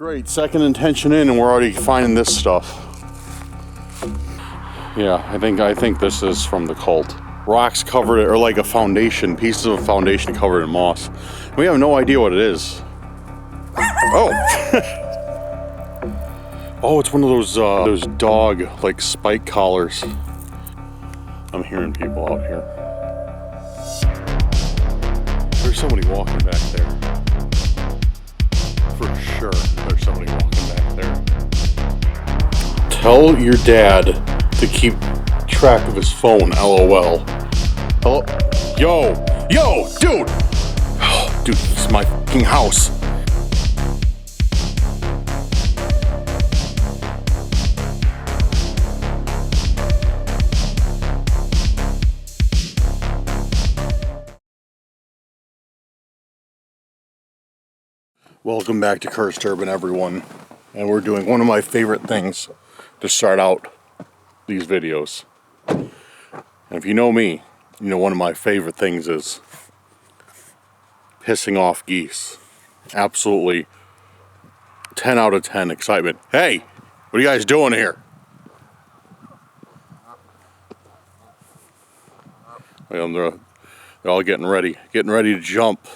Great, second intention in and we're already finding this stuff. Yeah, I think this is from the cult. Rocks covered, or like a foundation, pieces of a foundation covered in moss. We have no idea what it is. Oh! Oh, it's one of those dog, like, spike collars. I'm hearing people out here. There's somebody walking back there. For sure, there's somebody walking back there. Tell your dad to keep track of his phone, LOL. Hello? Yo, dude! Oh, dude, this is my fucking house. Welcome back to Cursed Urban, everyone. And we're doing one of my favorite things to start out these videos. And if you know me, you know one of my favorite things is pissing off geese. Absolutely 10 out of 10 excitement. Hey, what are you guys doing here? They're all getting ready to jump.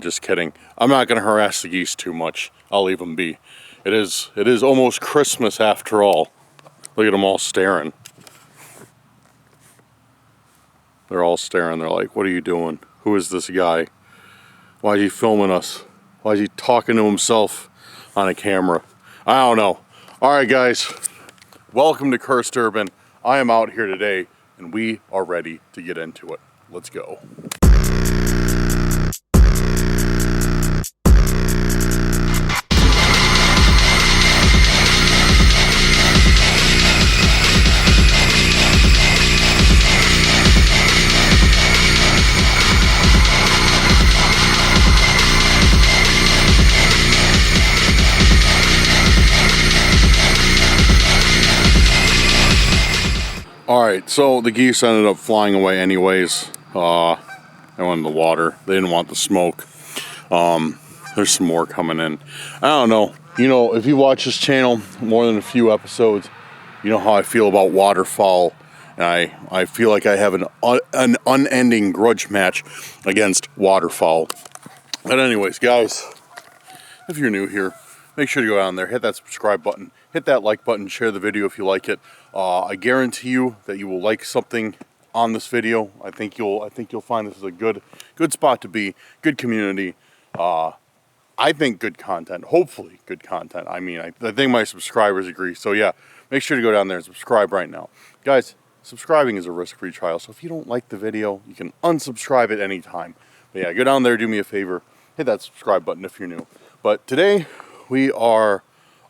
Just kidding. I'm not going to harass the geese too much. I'll leave them be. It is almost Christmas after all. Look at them all staring. They're all staring. They're like, what are you doing? Who is this guy? Why is he filming us? Why is he talking to himself on a camera? I don't know. Alright guys, welcome to Cursed Urban. I am out here today and we are ready to get into it. Let's go. Alright, so the geese ended up flying away anyways. They went in the water. They didn't want the smoke. There's some more coming in. I don't know. You know, if you watch this channel more than a few episodes, you know how I feel about waterfowl. And I feel like I have an unending grudge match against waterfowl. But anyways, guys, if you're new here, make sure to go down there, hit that subscribe button, hit that like button, share the video if you like it. I guarantee you that you will like something on this video. I think you'll find this is a good spot to be, good community. I think good content, hopefully good content. I mean, I think my subscribers agree. So yeah, make sure to go down there and subscribe right now. Guys, subscribing is a risk-free trial. So if you don't like the video, you can unsubscribe at any time. But yeah, go down there, do me a favor, hit that subscribe button if you're new. But today we are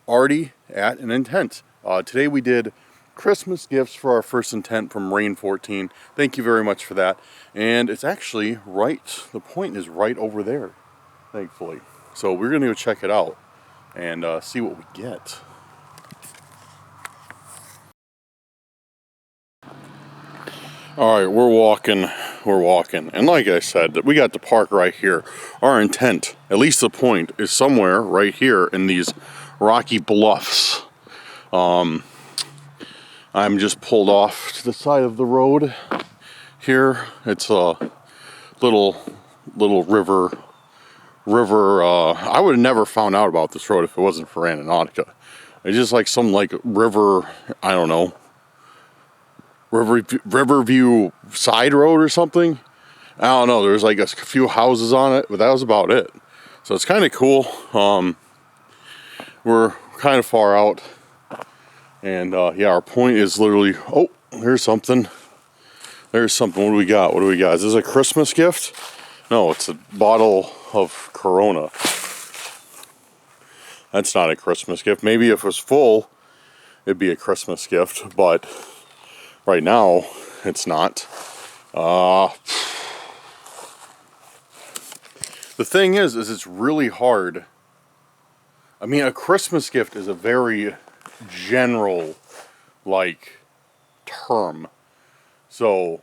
already at an intent. Today we did Christmas gifts for our first intent from Rain 14. Thank you very much for that. And it's actually right, the point is right over there, thankfully. So we're going to go check it out and see what we get. Alright, we're walking. And like I said, we got the park right here. Our intent, at least the point, is somewhere right here in these rocky bluffs. I'm just pulled off to the side of the road here. It's a little river. I would have never found out about this road if it wasn't for Randonautica. It's just like some like river, I don't know, Riverview side road or something. I don't know. There's like a few houses on it, but that was about it. So it's kind of cool. We're kind of far out. And yeah, our point is literally, oh, there's something. What do we got? Is this a Christmas gift? No, it's a bottle of Corona. That's not a Christmas gift. Maybe if it was full, it'd be a Christmas gift, but right now, it's not. The thing is it's really hard. I mean, a Christmas gift is a very general, like, term. So,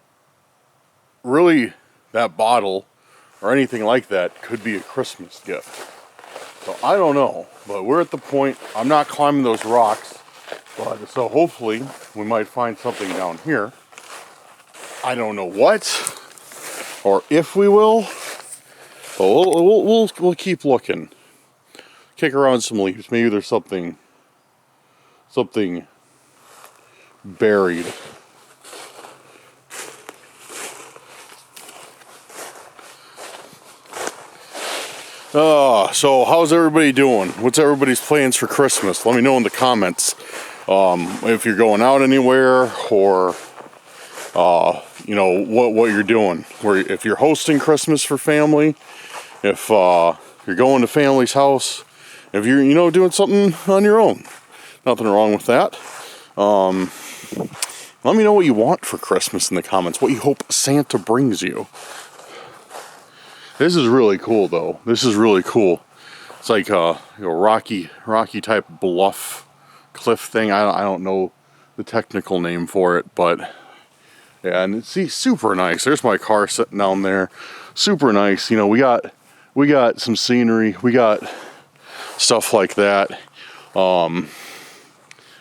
really, that bottle or anything like that could be a Christmas gift. So I don't know, but we're at the point, I'm not climbing those rocks, but so hopefully we might find something down here. I don't know what, or if we will, but we'll keep looking. Kick around some leaves, maybe there's something buried. So how's everybody doing? What's everybody's plans for Christmas? Let me know in the comments. If you're going out anywhere, or you know what you're doing. Or if you're hosting Christmas for family, if you're going to family's house, if you're doing something on your own. Nothing wrong with that. Let me know what you want for Christmas in the comments. What you hope Santa brings you. This is really cool, though. This is really cool. It's like a rocky type bluff cliff thing. I don't know the technical name for it, but yeah, and it's super nice. There's my car sitting down there. Super nice. You know, we got some scenery. We got stuff like that. Man,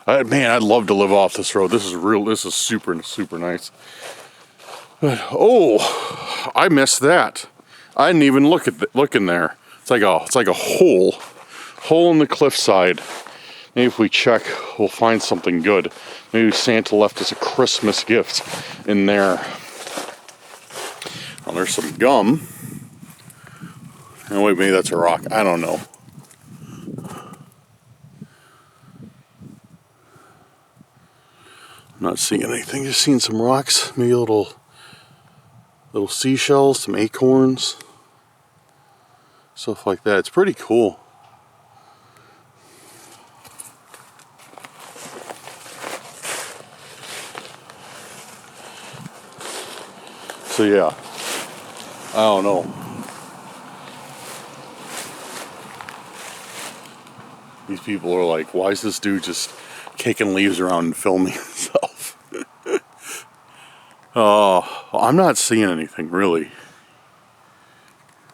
I'd love to live off this road. This is super nice. But, oh, I missed that. I didn't even look in there. It's like a hole in the cliffside. Maybe if we check, we'll find something good. Maybe Santa left us a Christmas gift in there. Oh, there's some gum. Oh wait, maybe that's a rock. I don't know. I'm not seeing anything. Just seeing some rocks. Maybe little seashells, some acorns, stuff like that. It's pretty cool. So yeah, I don't know. These people are like, why is this dude just kicking leaves around and filming himself? I'm not seeing anything really.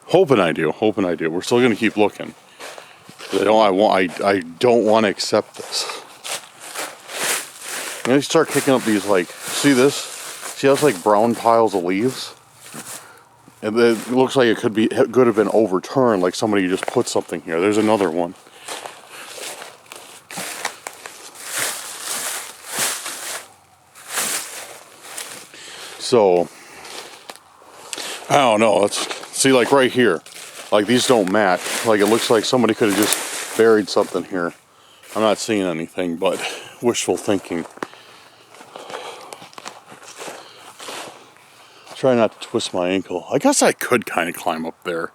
Hoping I do. We're still gonna keep looking. I don't want to accept this. And they start kicking up these, like, see this? See how it's like brown piles of leaves? And it looks like it could have been overturned, like somebody just put something here. There's another one. So, I don't know. Let's see, like right here. Like these don't match. Like it looks like somebody could have just buried something here. I'm not seeing anything, but wishful thinking. Try not to twist my ankle. I guess I could kind of climb up there.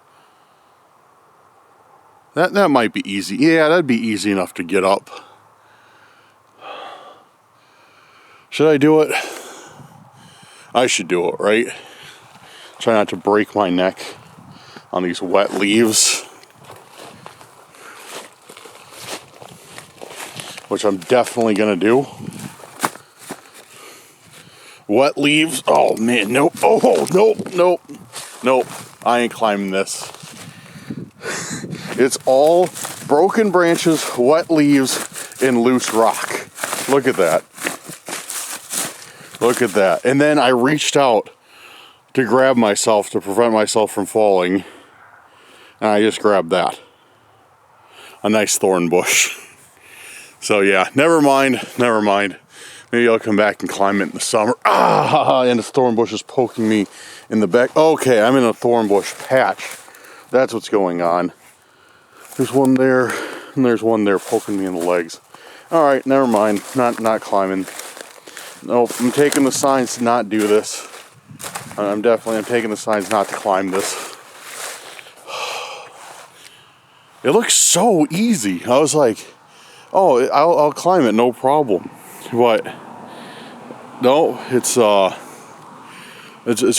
That might be easy. Yeah, that'd be easy enough to get up. Should I do it? I should do it, right? Try not to break my neck on these wet leaves. Which I'm definitely gonna do. Wet leaves. Oh man, nope. Oh, nope. I ain't climbing this. It's all broken branches, wet leaves, and loose rock. Look at that. Look at that. And then I reached out to grab myself to prevent myself from falling. And I just grabbed that. A nice thorn bush. So yeah, never mind. Maybe I'll come back and climb it in the summer. And the thorn bush is poking me in the back. Okay, I'm in a thorn bush patch. That's what's going on. There's one there, and there's one there poking me in the legs. All right, never mind. Not climbing. Nope, I'm taking the signs to not do this. I'm taking the signs not to climb this. It looks so easy. I was like, oh, I'll climb it, no problem. But no, it's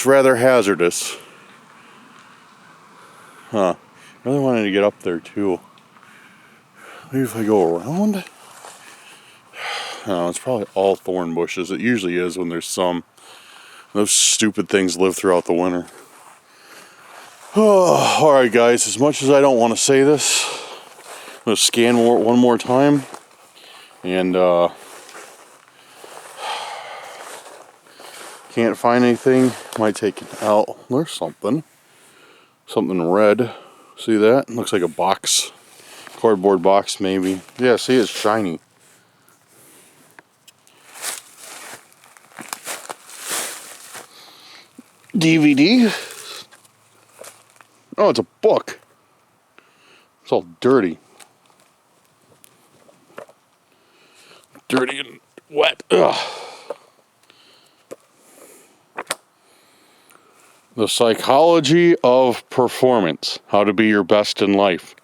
rather hazardous. Huh. I really wanted to get up there too. Maybe if I go around? No, it's probably all thorn bushes. It usually is when there's some. Those stupid things live throughout the winter. Oh, alright guys, as much as I don't want to say this, I'm gonna scan one more time, and can't find anything. Might take it out. There's something red. See that? Looks like a box, cardboard box maybe. Yeah, see, it's shiny. DVD. Oh, it's a book. It's all dirty. Dirty and wet. Ugh. The Psychology of Performance. How to Be Your Best in Life.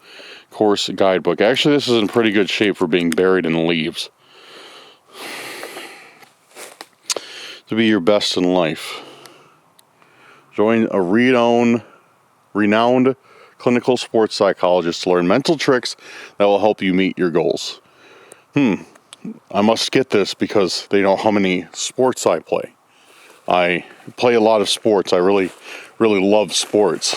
Course guidebook. Actually, this is in pretty good shape for being buried in leaves. To be your best in life. Join a renowned clinical sports psychologist to learn mental tricks that will help you meet your goals. I must get this because they know how many sports I play. I play a lot of sports. I really love sports.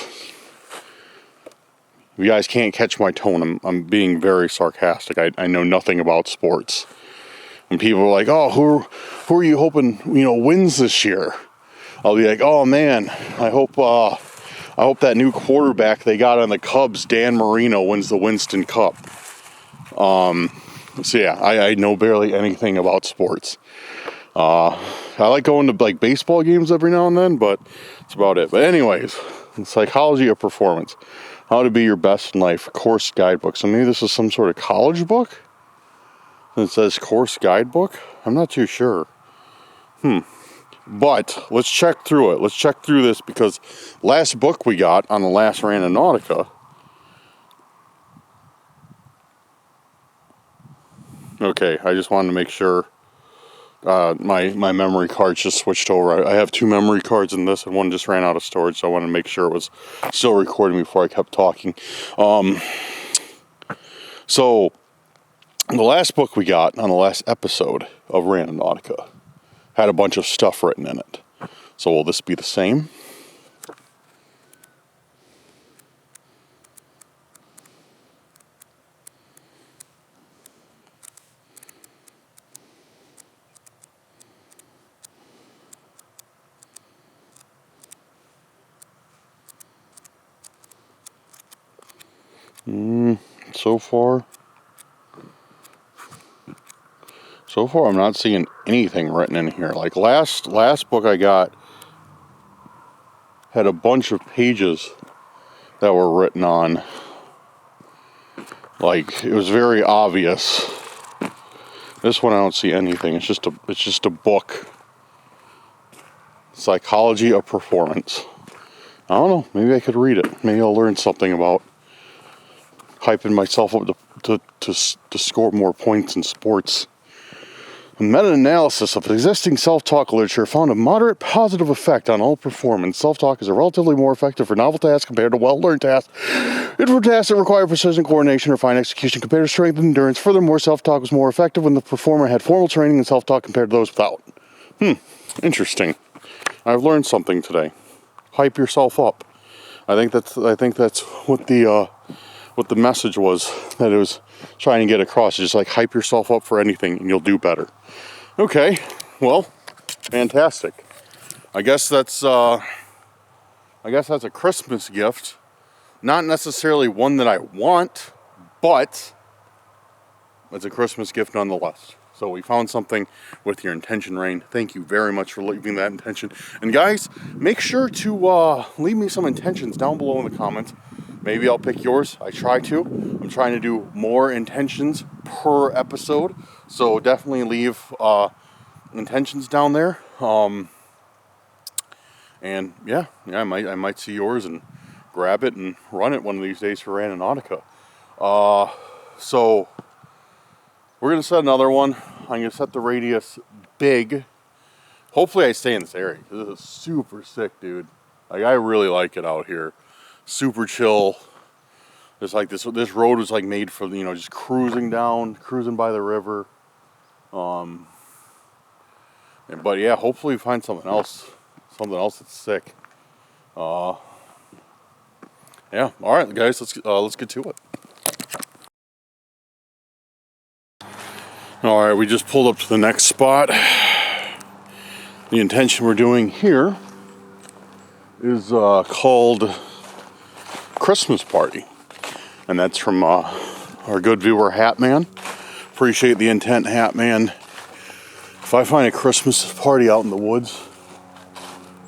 You guys can't catch my tone. I'm being very sarcastic. I know nothing about sports. When people are like, "Oh, who are you hoping wins this year?" I'll be like, "Oh man, I hope that new quarterback they got on the Cubs, Dan Marino, wins the Winston Cup." So yeah, I know barely anything about sports. I like going to like baseball games every now and then, but that's about it. But anyways, the Psychology of Performance. How to Be Your Best in Life. Course guidebook. So maybe this is some sort of college book? It says course guidebook? I'm not too sure. But let's check through it. Let's check through this because last book we got on the last Randonautica. Okay, I just wanted to make sure my memory cards just switched over. I have two memory cards in this and one just ran out of storage, so I wanted to make sure it was still recording before I kept talking. So the last book we got on the last episode of Randonautica had a bunch of stuff written in it. So will this be the same? So far I'm not seeing anything written in here. Like last book I got had a bunch of pages that were written on. Like it was very obvious. This one I don't see anything. It's just a book. Psychology of Performance. I don't know. Maybe I could read it. Maybe I'll learn something about hyping myself up to score more points in sports. A meta-analysis of existing self-talk literature found a moderate positive effect on all performance. Self-talk is relatively more effective for novel tasks compared to well-learned tasks. And for tasks that require precision, coordination, or fine execution compared to strength and endurance. Furthermore, self-talk was more effective when the performer had formal training in self-talk compared to those without. Interesting. I've learned something today. Hype yourself up. I think that's what the message was that it was trying to get across. Just like hype yourself up for anything and you'll do better. Okay, well, fantastic. I guess that's a Christmas gift. Not necessarily one that I want, but it's a Christmas gift nonetheless. So we found something with your intention, Rain. Thank you very much for leaving that intention. And guys, make sure to leave me some intentions down below in the comments. Maybe I'll pick yours. I try to. I'm trying to do more intentions per episode. So definitely leave intentions down there. And yeah, I might see yours and grab it and run it one of these days for Randonautica. So we're gonna set another one. I'm gonna set the radius big. Hopefully I stay in this area because this is super sick, dude. Like I really like it out here. Super chill. It's like this road was like made for just cruising by the river. But yeah, hopefully we find something else that's sick. Yeah. All right, guys, let's get to it. All right, we just pulled up to the next spot. The intention we're doing here is called Christmas Party. And that's from our good viewer, Hatman. Appreciate the intent, Hatman. If I find a Christmas party out in the woods,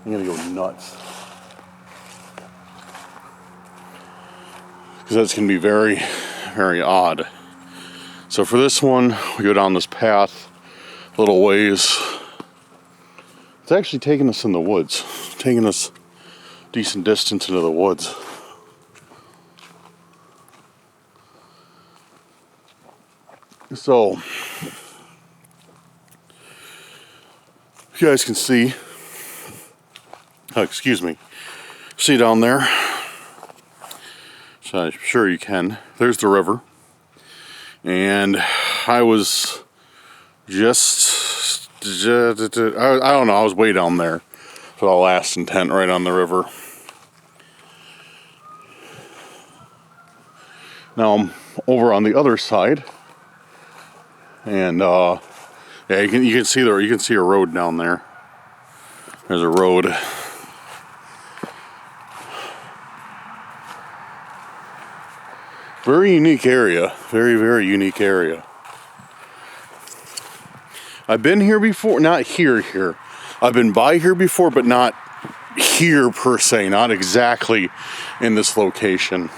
I'm gonna go nuts. Because that's gonna be very, very odd. So for this one, we go down this path a little ways. It's actually taking us in the woods, taking us decent distance into the woods. So, you guys can see, see down there, so I'm sure you can, there's the river, and I was just, I don't know, I was way down there for the last intent, right on the river. Now I'm over on the other side, and yeah, you can see a road down there. There's a road. Very unique area. Very, very unique area. I've been here before, not here. I've been by here before, but not here per se, not exactly in this location.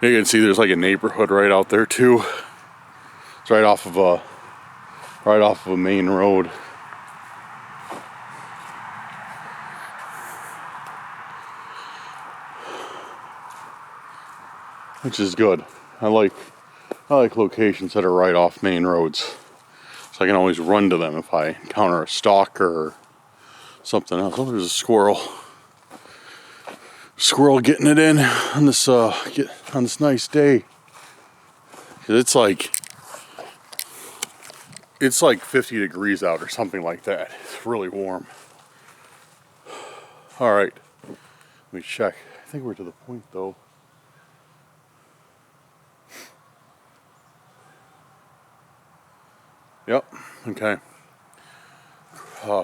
You can see there's like a neighborhood right out there too. It's right off of a main road. Which is good. I like locations that are right off main roads. So I can always run to them if I encounter a stalker or something else. Oh, there's a squirrel. Squirrel getting it in on this nice day. It's like 50 degrees out or something like that. It's really warm. All right, let me check. I think we're to the point though. Yep. Okay.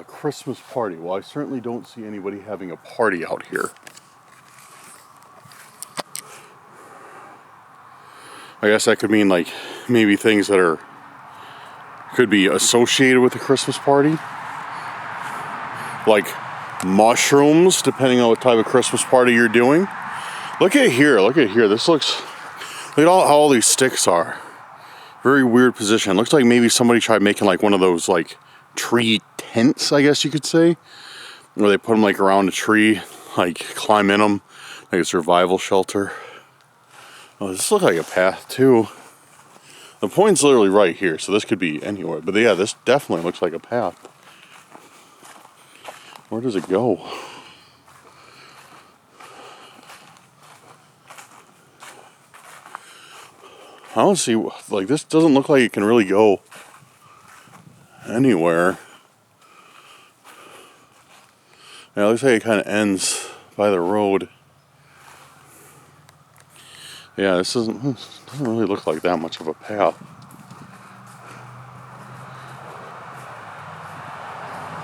Christmas party. Well, I certainly don't see anybody having a party out here. I guess that could mean like maybe things that could be associated with the Christmas party. Like mushrooms, depending on what type of Christmas party you're doing. Look at here. Look at all these sticks are. Very weird position. Looks like maybe somebody tried making like one of those like tree tents, I guess you could say. Where they put them like around a tree, like climb in them, like a survival shelter. Oh, this looks like a path too. The point's literally right here, so this could be anywhere. But yeah, this definitely looks like a path. Where does it go? I don't see, like, this doesn't look like it can really go anywhere. Yeah, it looks like it kind of ends by the road. Yeah, this doesn't really look like that much of a path.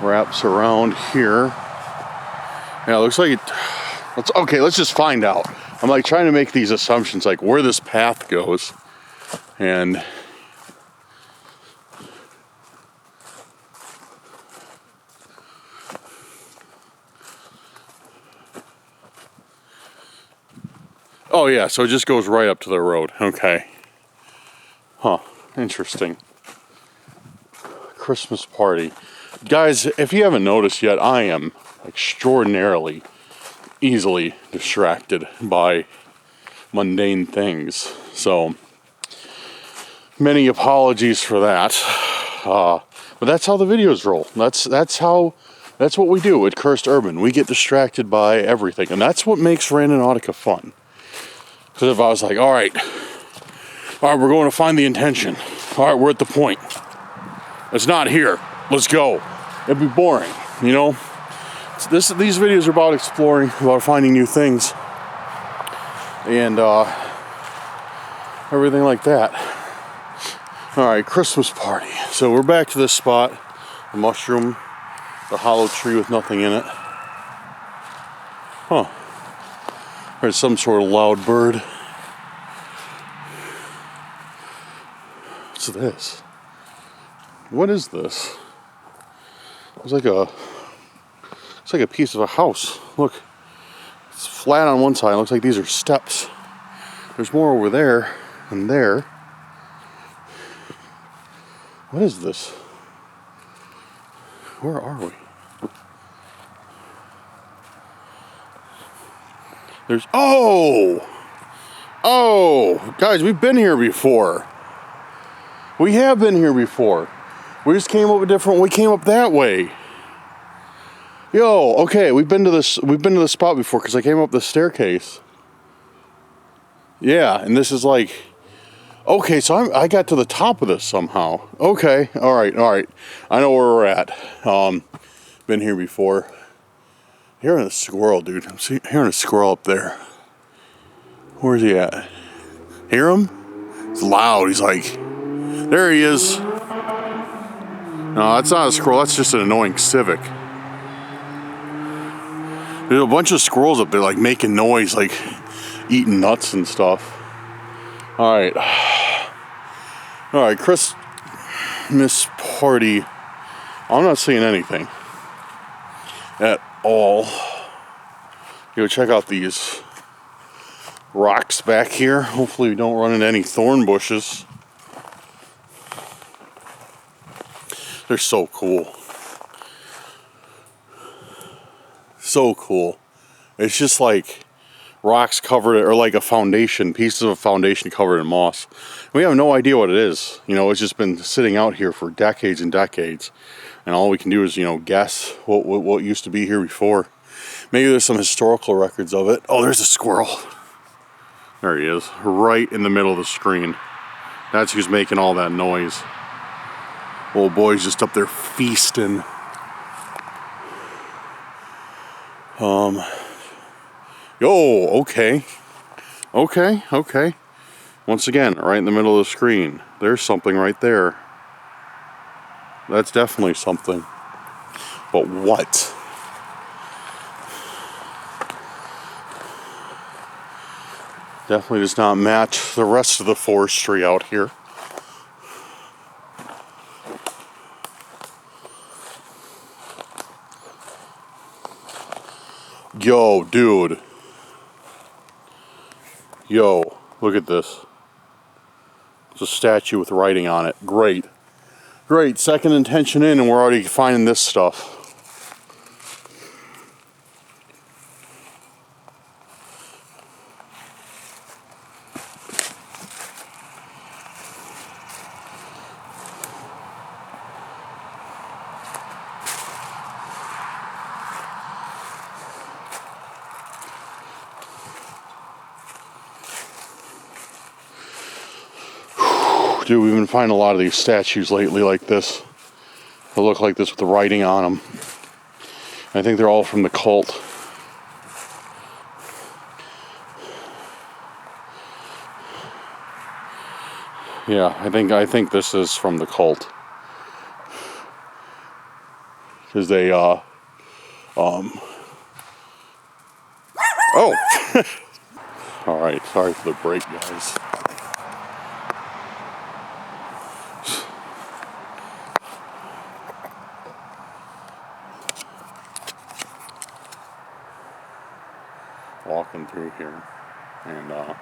Wraps around here. Yeah, it looks like it. Let's just find out. I'm like trying to make these assumptions, like where this path goes. And oh yeah, so it just goes right up to the road. Okay. Huh. Interesting. Christmas party. Guys, if you haven't noticed yet, I am extraordinarily easily distracted by mundane things. So many apologies for that. But that's how the videos roll. That's what we do at Cursed Urban. We get distracted by everything, and that's what makes Randonautica fun. Because if I was like, all right, we're going to find the intention. All right, we're at the point. It's not here. Let's go. It'd be boring, you know. These videos are about exploring, about finding new things, and everything like that. Alright, Christmas party. So we're back to this spot. The mushroom, the hollow tree with nothing in it. Huh. There's some sort of loud bird. What's this? What is this? It's like a piece of a house. Look, it's flat on one side. It looks like these are steps. There's more over there and there. What is this? Where are we? Oh, guys, we've been here before. We have been here before. We just came up we came up that way. Yo, okay, we've been to this spot before because I came up the staircase. Yeah, and this is like, okay, so I got to the top of this somehow. Okay, all right. I know where we're at. Been here before. Hearing a squirrel, dude. I'm hearing a squirrel up there. Where's he at? Hear him? It's loud. He's like, there he is. No, that's not a squirrel. That's just an annoying civic. There's a bunch of squirrels up there, like making noise, like eating nuts and stuff. All right, Christmas party. I'm not seeing anything at all. Go check out these rocks back here. Hopefully we don't run into any thorn bushes. They're so cool. So cool. It's just like rocks covered, or like a foundation, pieces of a foundation covered in moss. We have no idea what it is. You know, it's just been sitting out here for decades and decades. And all we can do is, you know, guess what used to be here before. Maybe there's some historical records of it. Oh, there's a squirrel. There he is, right in the middle of the screen. That's who's making all that noise. Old boy's just up there feasting. Okay. Once again, right in the middle of the screen. There's something right there. That's definitely something. But what? Definitely does not match the rest of the forestry out here. Yo, dude. Yo, look at this. It's a statue with writing on it. Great. Second intention in, and we're already finding this stuff. Dude, we've been finding a lot of these statues lately like this. They look like this with the writing on them. I think they're all from the cult. Yeah, I think this is from the cult. Because they, Oh. Alright, sorry for the break, guys. Walking through here, and yeah,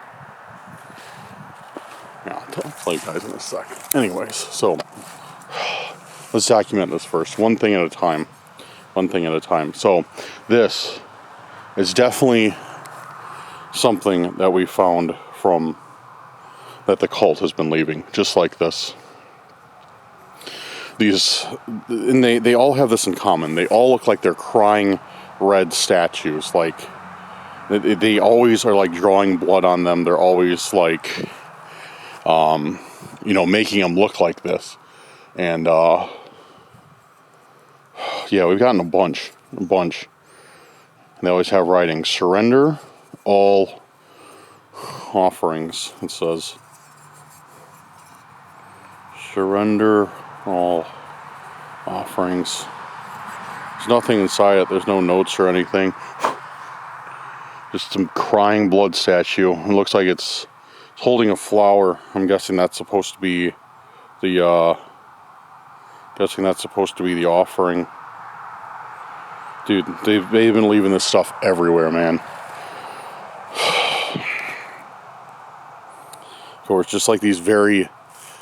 I'll tell you guys in a second. Anyways, so let's document this first, one thing at a time. So this is definitely something that we found from that the cult has been leaving, just like this. These, and they all have this in common. They all look like they're crying red statues, like. They always are like drawing blood on them. They're always like, you know, making them look like this. And, yeah, we've gotten a bunch. And they always have writing, surrender all offerings, it says. Surrender all offerings. There's nothing inside it. There's no notes or anything. Just some crying blood statue. It looks like it's holding a flower. I'm guessing that's supposed to be the offering. Dude, they've been leaving this stuff everywhere, man. Of course, just like these very,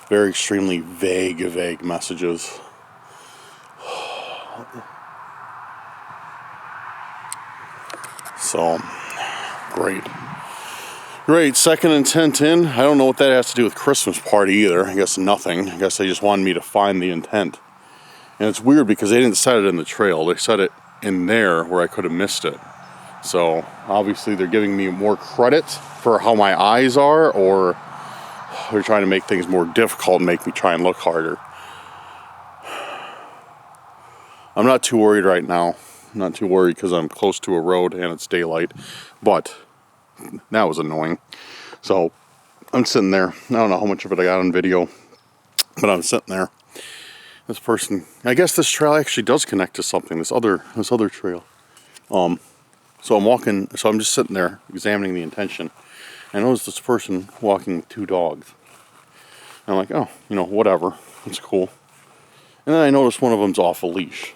very extremely vague messages. So, great. Second intent in. I don't know what that has to do with Christmas party either. I guess nothing. I guess they just wanted me to find the intent. And it's weird because they didn't set it in the trail. They set it in there where I could have missed it. So obviously they're giving me more credit for how my eyes are, or they're trying to make things more difficult and make me try and look harder. I'm not too worried right now. I'm not too worried because I'm close to a road and it's daylight. But that was annoying. So I'm sitting there. I don't know how much of it I got on video, but I'm sitting there. This person, I guess this trail actually does connect to something, this other trail. So I'm walking, so I'm just sitting there examining the intention. I noticed this person walking with 2 dogs. And I'm like, oh, whatever, it's cool. And then I noticed one of them's off a leash.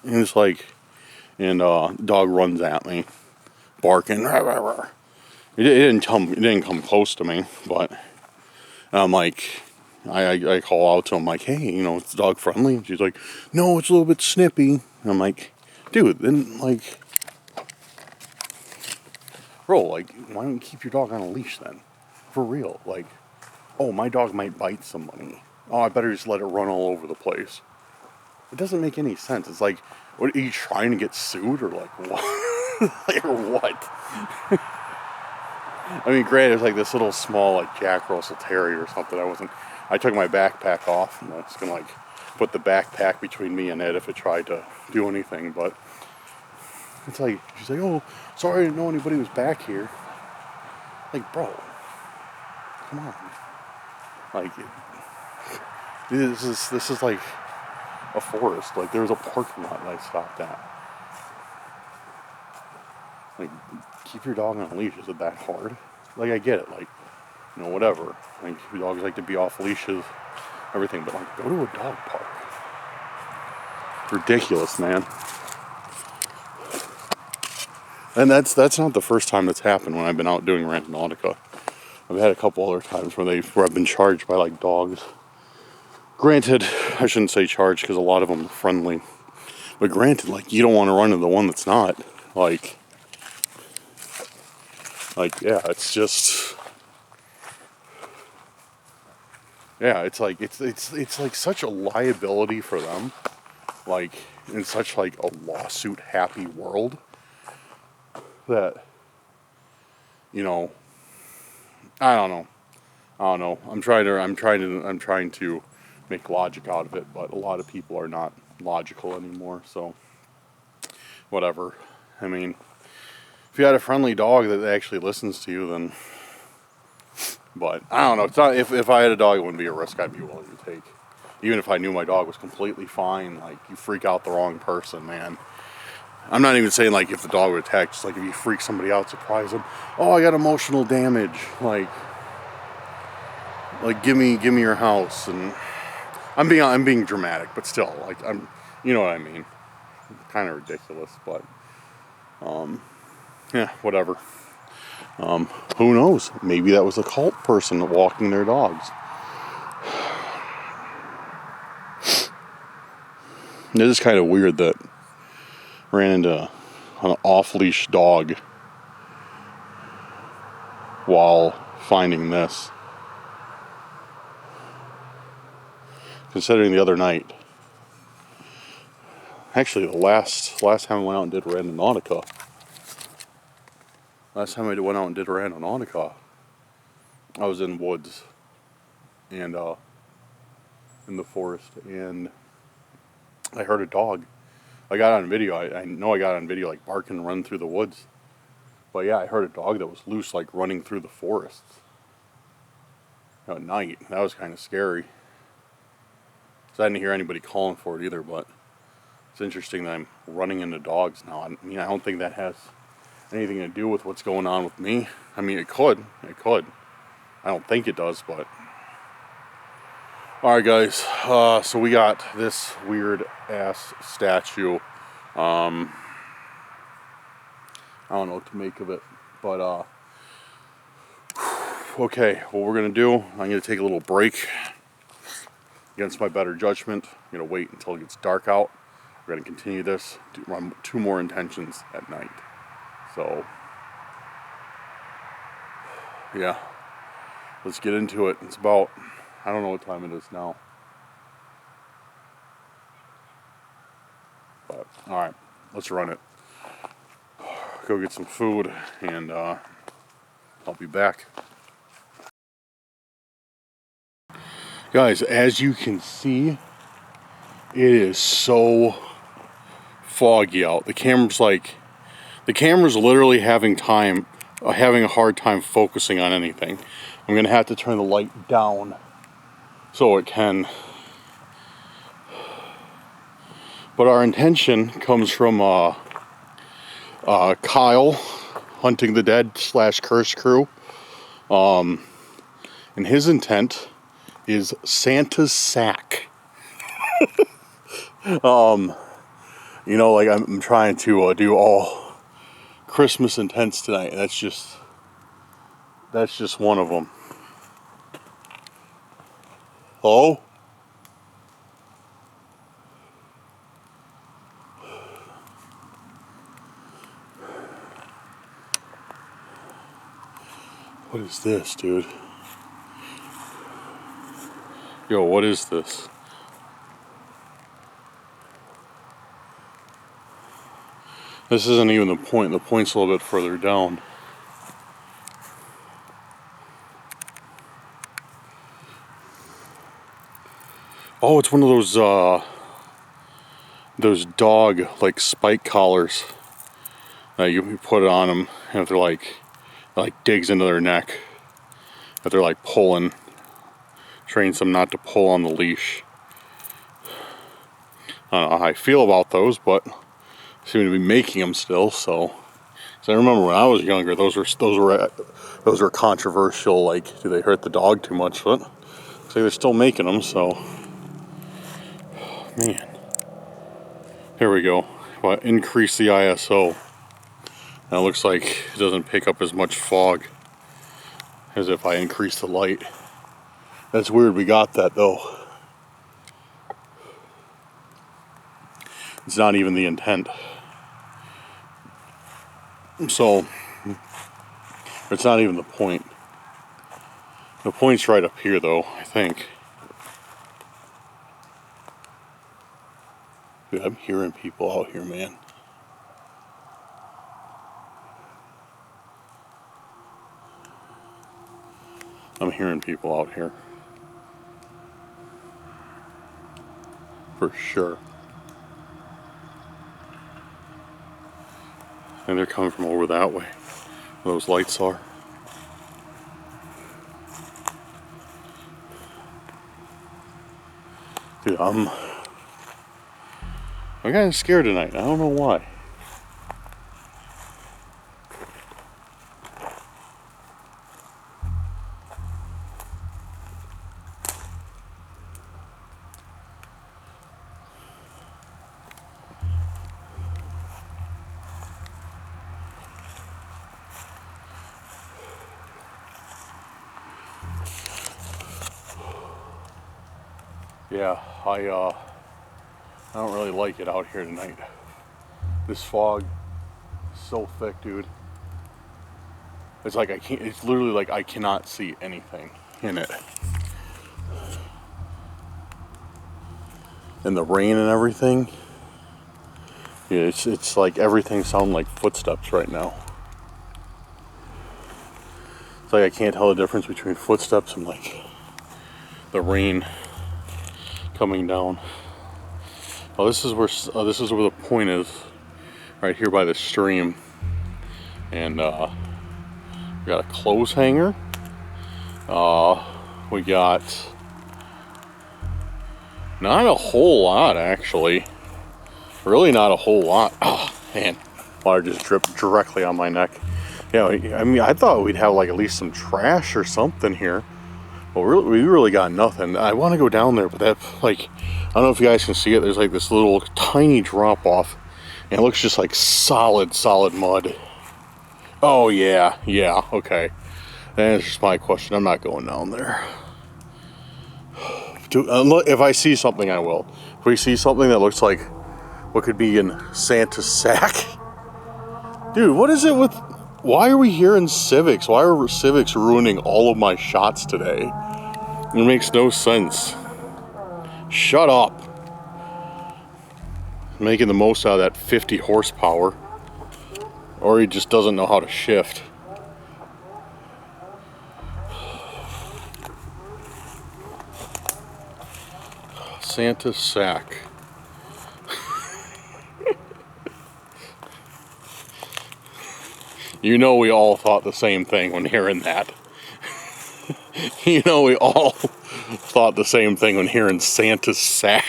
And it's like, dog runs at me, barking. Rah, rah, rah. It didn't come close to me, but I'm like, I call out to him like, hey, it's dog friendly. And she's like, no, it's a little bit snippy. And I'm like, dude, then like, bro, like, why don't you keep your dog on a leash then? For real, like, oh, my dog might bite somebody. Oh, I better just let it run all over the place. It doesn't make any sense. It's like, what, are you trying to get sued or like what? Like, or what? I mean, granted, it's like this little small like Jack Russell Terrier or something. I took my backpack off and I was gonna like put the backpack between me and it if it tried to do anything, but it's like, she's like, oh, sorry, I didn't know anybody was back here. Like, bro, come on. Like, this is like a forest. Like, there's a parking lot that I stopped at. Like, keep your dog on a leash. Is it that hard? Like, I get it. Like, whatever. Like, dogs like to be off leashes, everything. But, like, go to a dog park. Ridiculous, man. And that's not the first time that's happened when I've been out doing Randonautica. I've had a couple other times where I've been charged by, like, dogs. Granted, I shouldn't say charged because a lot of them are friendly. But granted, like, you don't want to run into the one that's not. Like, yeah, it's just, yeah, it's like, it's like such a liability for them, like, in such like a lawsuit happy world that, I don't know. I'm trying to make logic out of it, but a lot of people are not logical anymore, so whatever. I mean, if you had a friendly dog that actually listens to you, then, but I don't know. It's not, if I had a dog, it wouldn't be a risk I'd be willing to take. Even if I knew my dog was completely fine, like, you freak out the wrong person, man. I'm not even saying, like, if the dog would attack, just like if you freak somebody out, surprise them. Oh, I got emotional damage. Like give me your house. And I'm being dramatic, but still, like, you know what I mean. Kind of ridiculous, but, yeah, whatever. Who knows? Maybe that was a cult person walking their dogs. It is kind of weird that I ran into an off-leash dog while finding this. Considering the other night, actually the last time I went out and did Randonautica, I was in woods and in the forest, and I heard a dog. I got on video. I know I got on video, like, barking and running through the woods. But yeah, I heard a dog that was loose, like, running through the forest. at night. That was kind of scary. So I didn't hear anybody calling for it either, but it's interesting that I'm running into dogs now. I mean, I don't think that has anything to do with what's going on with me. I mean, it could. It could. I don't think it does, but... Alright guys, so we got this weird ass statue. I don't know what to make of it, but okay, what we're gonna do, I'm gonna take a little break. Against my better judgment, I'm gonna wait until it gets dark out. We're gonna continue this, run 2 more intentions at night. So, yeah, let's get into it. It's about, I don't know what time it is now. But, alright, let's run it. Go get some food, and I'll be back. Guys, as you can see, it is so foggy out. The camera's literally having a hard time focusing on anything. I'm gonna have to turn the light down so it can. But our intention comes from Kyle, Hunting the Dead / Curse Crew. And his intent is Santa's sack. You know, like I'm trying to do all Christmas intents tonight. That's just one of them. Hello? What is this, dude? Yo, what is this? This isn't even the point. The point's a little bit further down. Oh, it's one of those dog like spike collars that you put it on them, and if they're like digs into their neck, if they're like pulling, trains them not to pull on the leash. I don't know how I feel about those, but seem to be making them still. So I remember when I was younger, those were controversial. Like, do they hurt the dog too much? But looks like they're still making them. So, man, here we go. Well, increase the ISO. And it looks like it doesn't pick up as much fog as if I increase the light. That's weird. We got that though. It's not even the intent. So, it's not even the point. The point's right up here though, I think. Dude, I'm hearing people out here, man. I'm hearing people out here. For sure. And they're coming from over that way, where those lights are. Dude, I'm kind of scared tonight. I don't know why. Yeah, I don't really like it out here tonight. This fog is so thick, dude. It's like it's literally like I cannot see anything in it. And the rain and everything. Yeah, it's like everything sounds like footsteps right now. It's like I can't tell the difference between footsteps and like the rain coming down. Oh, this is where the point is, right here by the stream. And we got a clothes hanger. We got not a whole lot, actually. Really not a whole lot. Oh, man. Water just dripped directly on my neck. Yeah, I mean, I thought we'd have like at least some trash or something here. But we really got nothing. I want to go down there, but that, like, I don't know if you guys can see it. There's like this little tiny drop off. And it looks just like solid mud. Oh, yeah, okay. That's just my question. I'm not going down there. If I see something, I will. If we see something that looks like what could be in Santa's sack. Dude, what is it with... Why are we here in Civics? Why are Civics ruining all of my shots today? It makes no sense. Shut up. Making the most out of that 50 horsepower. Or he just doesn't know how to shift. Santa's sack. You know we all thought the same thing when hearing that. You know we all thought the same thing when hearing Santa's sack.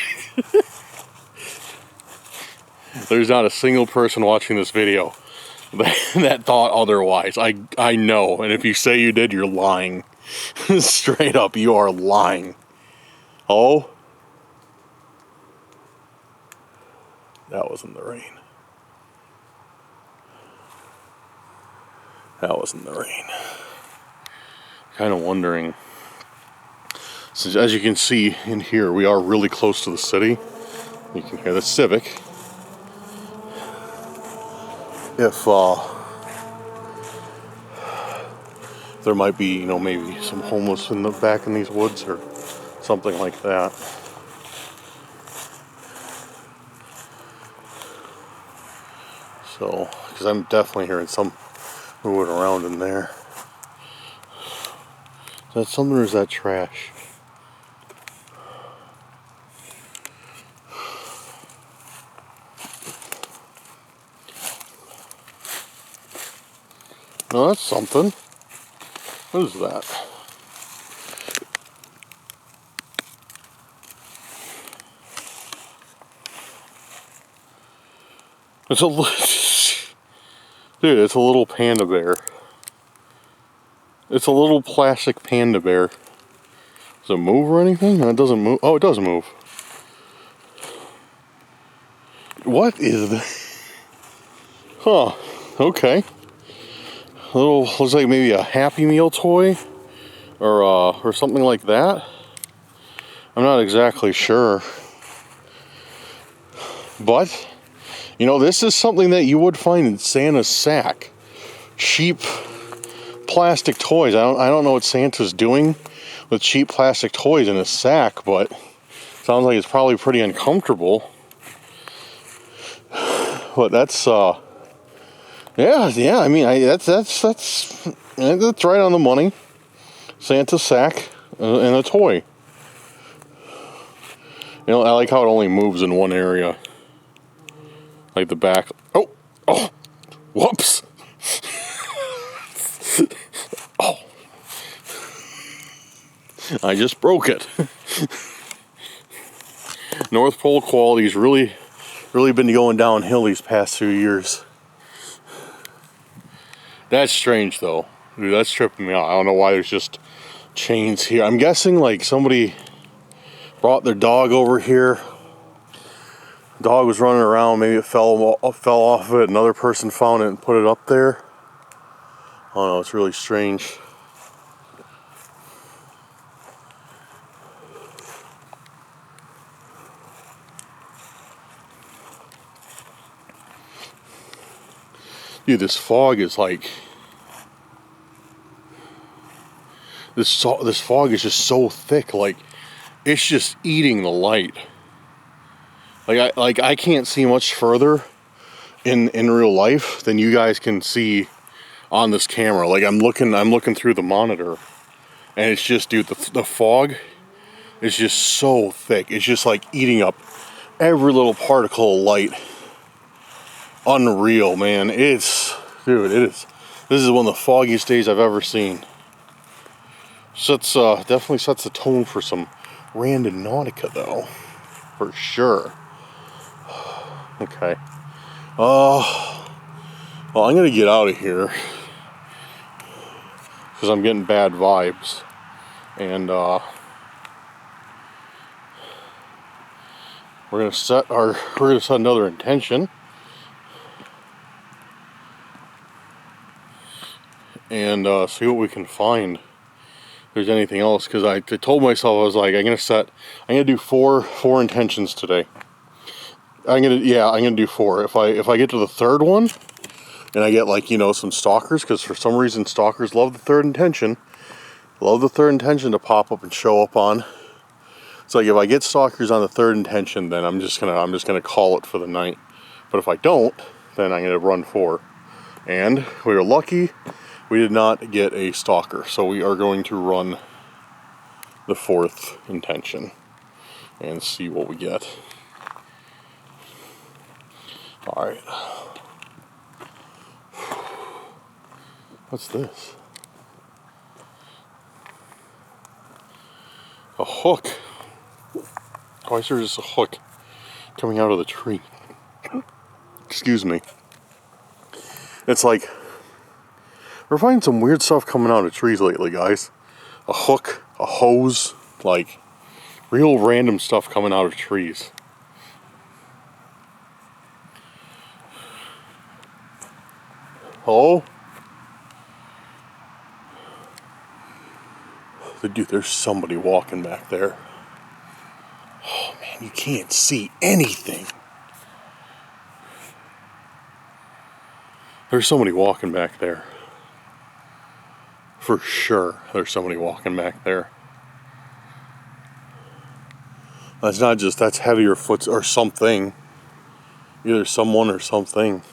There's not a single person watching this video that thought otherwise. I know, and if you say you did, you're lying. Straight up, you are lying. Oh? That wasn't the rain. That wasn't the rain. Kind of wondering. So as you can see in here, we are really close to the city. You can hear the Civic. If there might be, you know, maybe some homeless in the back in these woods or something like that. So, because I'm definitely hearing some moving around in there. Is that something or is that trash? No, that's something. What is that? It's a dude, it's a little panda bear. It's a little plastic panda bear. Does it move or anything? No, it doesn't move. Oh, it does move. What is that? Huh. Okay. A little, looks like maybe a Happy Meal toy or something like that. I'm not exactly sure. But, you know, this is something that you would find in Santa's sack. Cheap plastic toys. I don't know what Santa's doing with cheap plastic toys in his sack, but sounds like it's probably pretty uncomfortable. But that's yeah. I mean, that's right on the money. Santa's sack and a toy. You know, I like how it only moves in one area, like the back. Oh, whoops. Oh, I just broke it. North Pole quality's really been going downhill these past few years. That's strange though. Dude, that's tripping me out. I don't know why there's just chains here. I'm guessing like somebody brought their dog over here. Dog was running around, maybe it fell off of it. Another person found it and put it up there. I don't know, it's really strange. Dude, this fog is like... This fog is just so thick, like, it's just eating the light. Like I can't see much further in real life than you guys can see on this camera. Like I'm looking through the monitor, and it's just, dude, the fog is just so thick. It's just like eating up every little particle of light. Unreal, man. Dude, it is. This is one of the foggiest days I've ever seen. Definitely sets the tone for some Randonautica though, for sure. Okay. Well, I'm gonna get out of here because I'm getting bad vibes, and we're gonna set another intention, and see what we can find. If there's anything else, because I told myself, I was like, I'm gonna do four intentions today. I'm gonna do four. If I get to the third one, and I get, like, you know, some stalkers, because for some reason stalkers love the third intention. Love the third intention to pop up and show up on. It's like, if I get stalkers on the third intention, then I'm just gonna call it for the night. But if I don't, then I'm gonna run 4. And we were lucky, we did not get a stalker, so we are going to run the 4th intention and see what we get. All right. What's this? A hook. Why is there just a hook coming out of the tree? Excuse me. It's like, we're finding some weird stuff coming out of trees lately, guys. A hook, a hose, like real random stuff coming out of trees. Hello? Dude, there's somebody walking back there. Oh man, you can't see anything. There's somebody walking back there. For sure, there's somebody walking back there. That's not just, that's heavier foot or something. Either someone or something.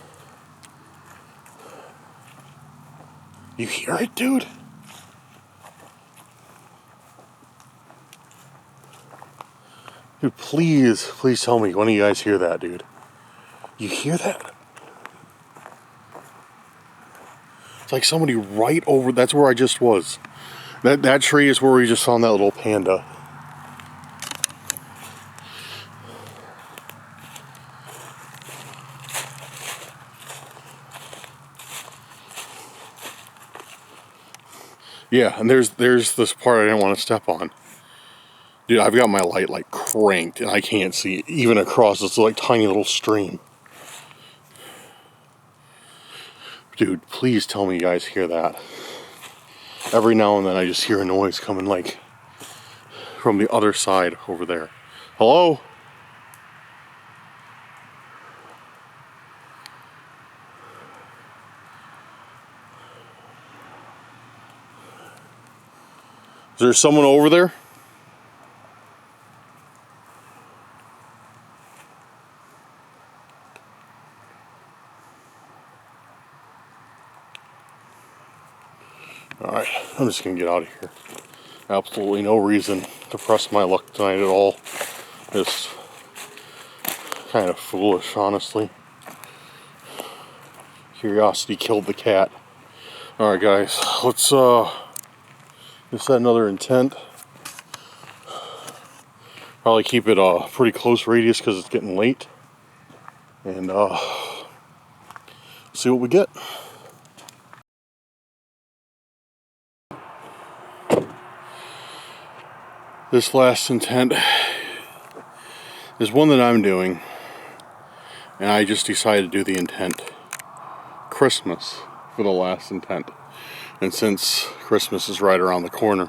You hear it, dude? Dude, please tell me when you guys hear that, dude. You hear that? It's like somebody right over, that's where I just was. That tree is where we just found that little panda. Yeah, and there's this part I didn't want to step on. Dude, I've got my light like cranked and I can't see even across this like tiny little stream. Dude, please tell me you guys hear that. Every now and then I just hear a noise coming like from the other side over there. Hello? Is there someone over there? Alright, I'm just gonna get out of here. Absolutely no reason to press my luck tonight at all. Just kind of foolish, honestly. Curiosity killed the cat. Alright guys, let's set another intent. Probably keep it a pretty close radius because it's getting late. And see what we get. This last intent is one that I'm doing, and I just decided to do the intent Christmas for the last intent. And since Christmas is right around the corner,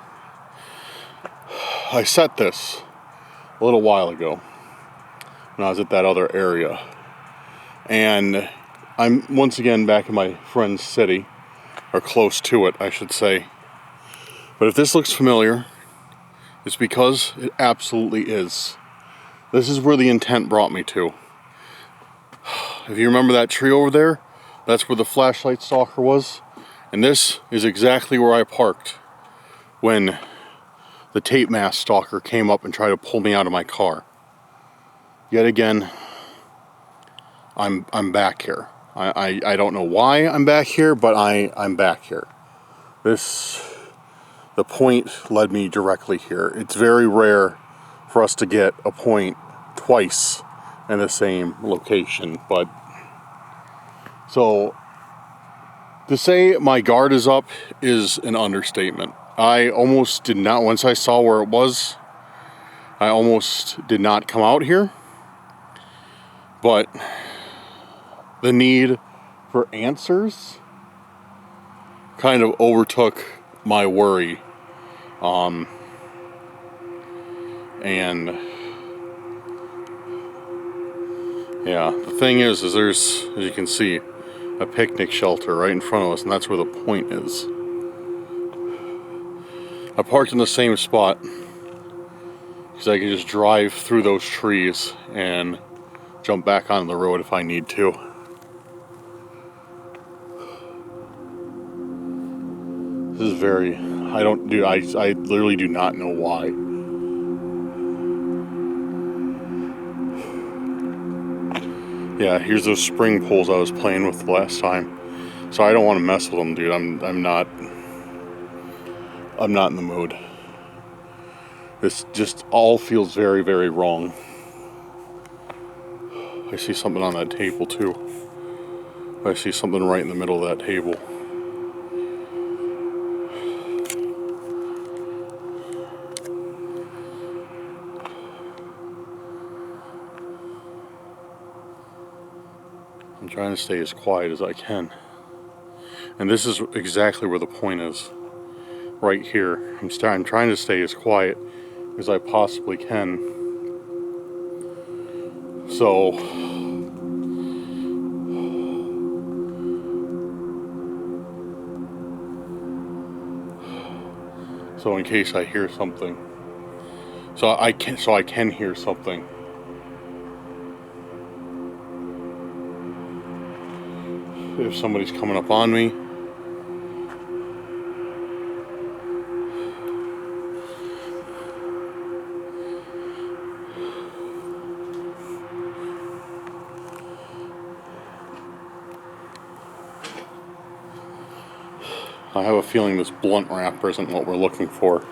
I set this a little while ago when I was at that other area. And I'm once again back in my friend's city, or close to it, I should say. But if this looks familiar, it's because it absolutely is. This is where the intent brought me to. If you remember that tree over there, that's where the flashlight stalker was. And this is exactly where I parked when the tape mast stalker came up and tried to pull me out of my car. Yet again, I'm back here. I don't know why I'm back here, but I'm back here. This the point led me directly here. It's very rare for us to get a point twice in the same location, but so to say my guard is up is an understatement. I almost did not, once I saw where it was, I almost did not come out here, but the need for answers kind of overtook my worry. And yeah, the thing is there's, as you can see, a picnic shelter right in front of us, and that's where the point is. I parked in the same spot because I can just drive through those trees and jump back on the road if I need to. This is very, I literally do not know why. Yeah, here's those spring poles I was playing with the last time. So I don't want to mess with them, dude. I'm not in the mood. This just all feels very, very wrong. I see something on that table too. I see something right in the middle of that table. I'm trying to stay as quiet as I can. And this is exactly where the point is. Right here. I'm trying to stay as quiet as I possibly can. So in case I hear something. So I can hear something. If somebody's coming up on me. I have a feeling this blunt wrapper isn't what we're looking for.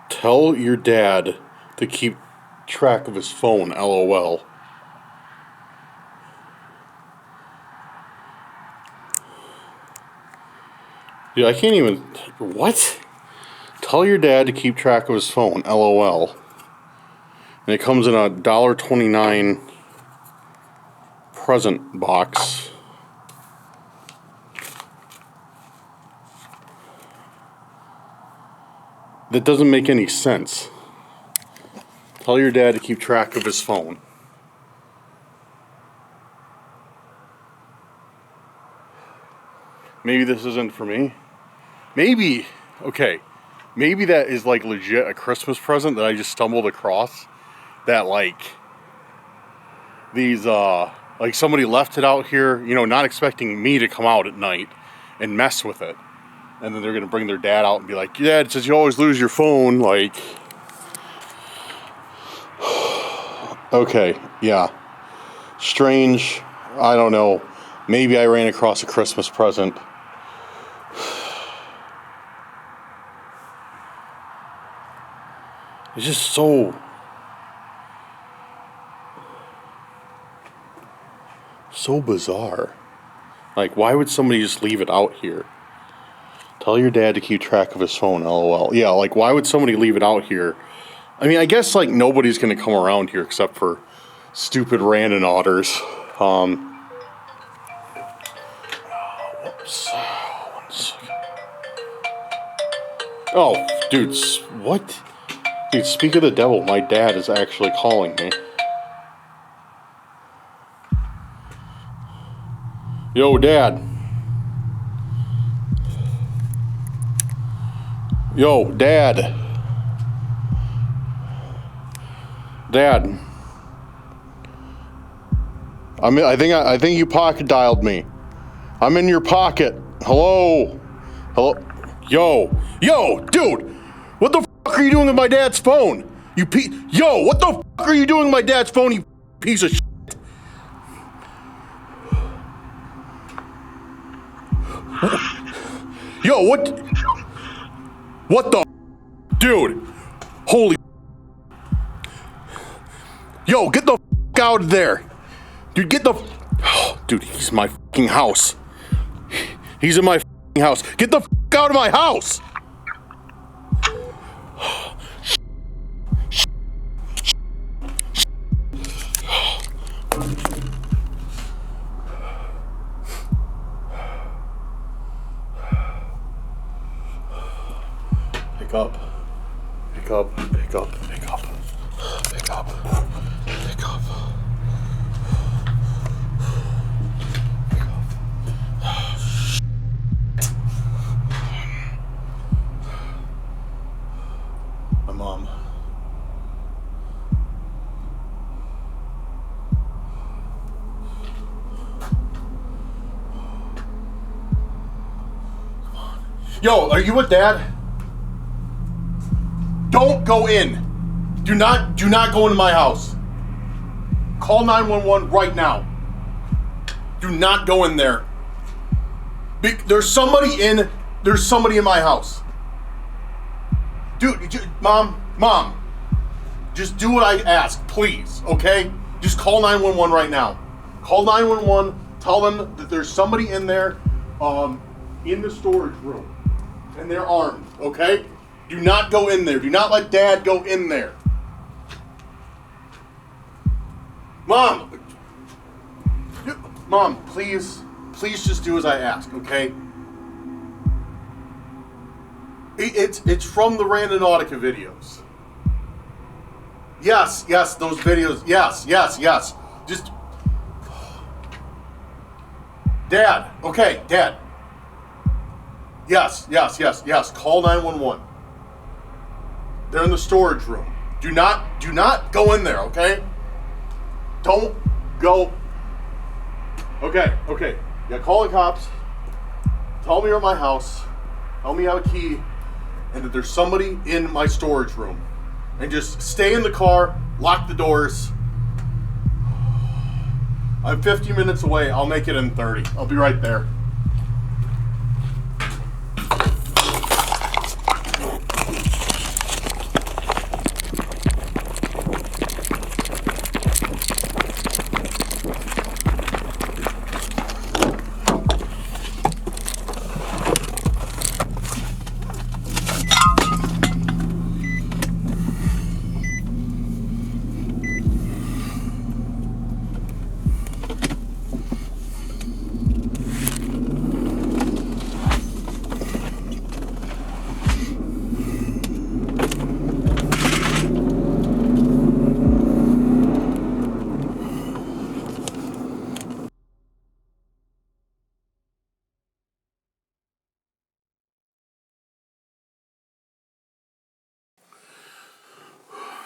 Tell your dad to keep track of his phone, LOL. Dude, I can't even... What? Tell your dad to keep track of his phone, LOL. And it comes in a $1.29 present box. That doesn't make any sense. Tell your dad to keep track of his phone. Maybe this isn't for me. Maybe, okay, maybe that is like legit a Christmas present that I just stumbled across. That like, these, like somebody left it out here, you know, not expecting me to come out at night and mess with it. And then they're going to bring their dad out and be like, yeah, it says you always lose your phone. Like, okay, yeah. Strange. I don't know. Maybe I ran across a Christmas present. It's just so bizarre. Like, why would somebody just leave it out here? Tell your dad to keep track of his phone, LOL. Yeah, like, why would somebody leave it out here? I mean, I guess, like, nobody's going to come around here except for stupid Randonauters. Whoops. 1 second. Oh, dude, what? Dude, speak of the devil, my dad is actually calling me. Yo, Dad. Yo, Dad. Dad. I think you pocket dialed me. I'm in your pocket. Hello? Hello? Yo, dude! What the fuck are you doing with my dad's phone? Yo, what the fuck are you doing with my dad's phone, you piece of shit? Yo, what? What the? Dude! Holy. Yo, get the fuck out of there! Dude, get the. Dude, he's in my fucking house. He's in my fucking house. Get the fuck out of my house! Pick up. Pick up. Pick up. Pick up. Pick up. Pick up. My mom. Yo, are you with Dad? Don't go in. Do not go into my house. Call 911 right now. Do not go in there. There's somebody in my house. Dude, Mom, just do what I ask, please, okay? Just call 911 right now. Call 911, tell them that there's somebody in there, in the storage room, and they're armed, okay? Do not go in there. Do not let Dad go in there. Mom, please just do as I ask, okay? It's from the Randonautica videos. Yes, those videos. Yes. Just, Dad. Okay, Dad. Yes. Call 911. They're in the storage room. Do not go in there, okay? Don't go. Okay. Yeah, call the cops. Tell me you're at my house. Tell me you have a key. And that there's somebody in my storage room. And just stay in the car, lock the doors. I'm 50 minutes away. I'll make it in 30. I'll be right there.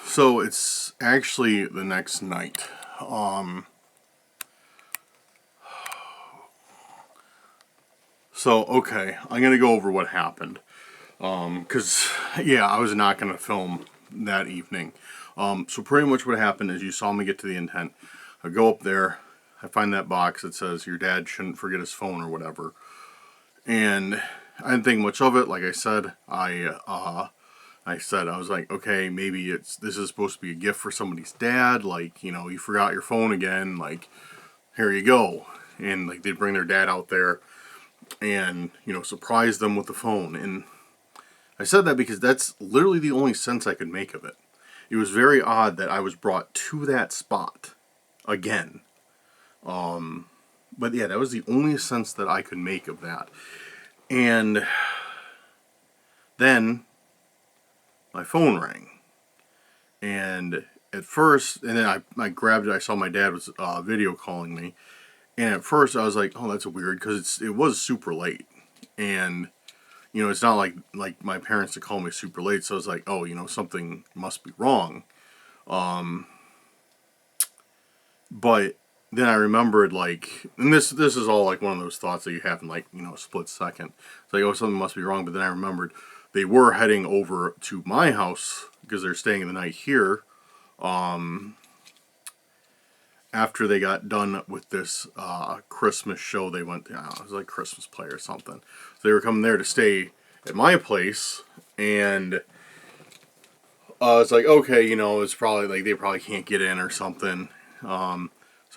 So it's actually the next night. Okay, I'm gonna go over what happened. Cause yeah, I was not gonna film that evening. So pretty much what happened is you saw me get to the intent. I go up there, I find that box that says your dad shouldn't forget his phone or whatever. And I didn't think much of it. Like I said, I was like, okay, maybe this is supposed to be a gift for somebody's dad. Like, you know, you forgot your phone again. Like, here you go. And like they'd bring their dad out there and, you know, surprise them with the phone. And I said that because that's literally the only sense I could make of it. It was very odd that I was brought to that spot again. But yeah, that was the only sense that I could make of that. And then my phone rang. And at first, and then I grabbed it, I saw my dad was video calling me. And at first I was like, oh, that's weird, because it was super late. And, you know, it's not like my parents to call me super late, so I was like, oh, you know, something must be wrong. But then I remembered, like, and this is all like one of those thoughts that you have in, like, a split second. It's like, oh, something must be wrong. But then I remembered they were heading over to my house because they're staying the night here. After they got done with this Christmas show, they went. I don't know, it was like Christmas play or something. So they were coming there to stay at my place, and it's like, okay, it's probably like they probably can't get in or something. So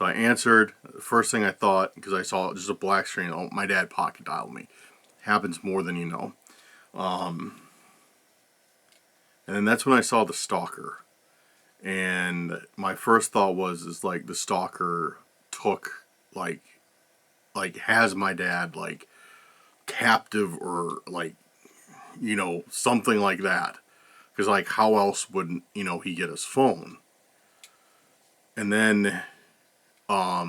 I answered. The first thing I thought, because I saw just a black screen, oh, my dad pocket dialed me. Happens more than you know. And then that's when I saw the stalker. And my first thought is like the stalker took, like has my dad, like, captive, or, like, something like that. Because, like, how else would, he get his phone? And then, I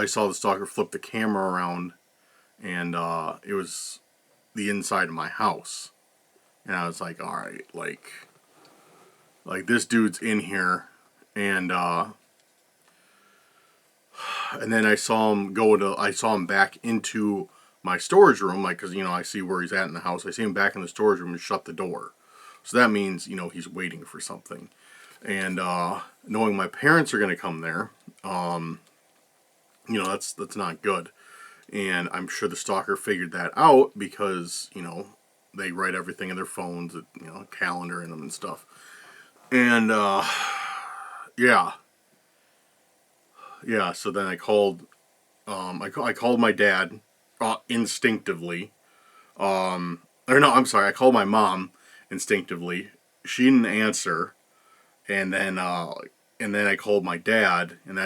saw the stalker flip the camera around, and it was the inside of my house. And I was like, all right, like this dude's in here. And then I saw him back into my storage room, like, because, I see where he's at in the house. I see him back in the storage room and shut the door. So that means, he's waiting for something. And knowing my parents are going to come there, that's not good. And I'm sure the stalker figured that out because, they write everything in their phones, calendar in them and stuff. And, yeah. Yeah, so then I called, I called my dad, instinctively. Or no, I'm sorry, I called my mom instinctively. She didn't answer. And then I called my dad, and